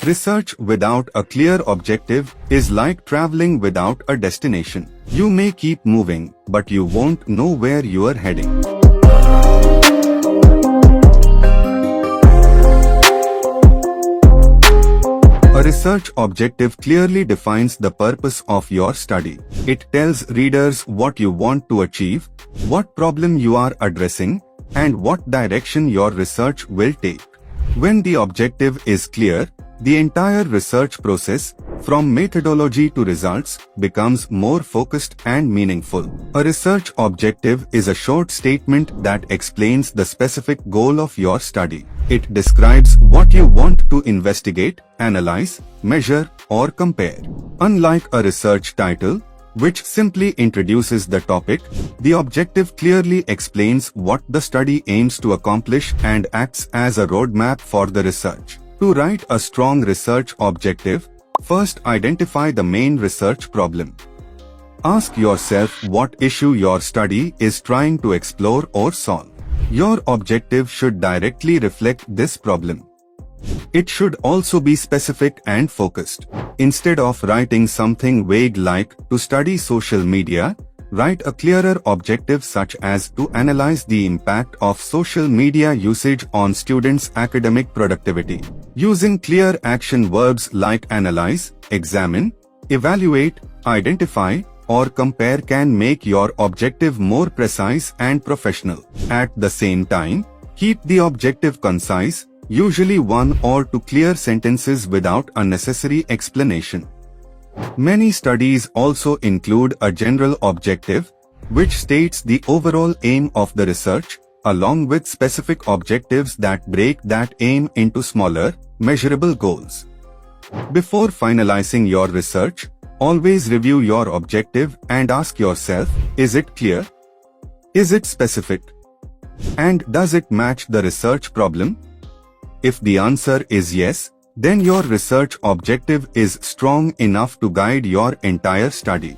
Research without a clear objective is like traveling without a destination. You may keep moving, but you won't know where you are heading. A research objective clearly defines the purpose of your study. It tells readers what you want to achieve, what problem you are addressing, and what direction your research will take. When the objective is clear, the entire research process, from methodology to results, becomes more focused and meaningful. A research objective is a short statement that explains the specific goal of your study. It describes what you want to investigate, analyze, measure, or compare. Unlike a research title, which simply introduces the topic, the objective clearly explains what the study aims to accomplish and acts as a roadmap for the research. To write a strong research objective, first identify the main research problem. Ask yourself what issue your study is trying to explore or solve. Your objective should directly reflect this problem. It should also be specific and focused. Instead of writing something vague like to study social media, write a clearer objective such as to analyze the impact of social media usage on students' academic productivity. Using clear action verbs like analyze, examine, evaluate, identify, or compare can make your objective more precise and professional. At the same time, keep the objective concise, usually 1 or 2 clear sentences without unnecessary explanation. Many studies also include a general objective, which states the overall aim of the research, along with specific objectives that break that aim into smaller, measurable goals. Before finalizing your research, always review your objective and ask yourself, is it clear? Is it specific? And does it match the research problem? If the answer is yes, then your research objective is strong enough to guide your entire study.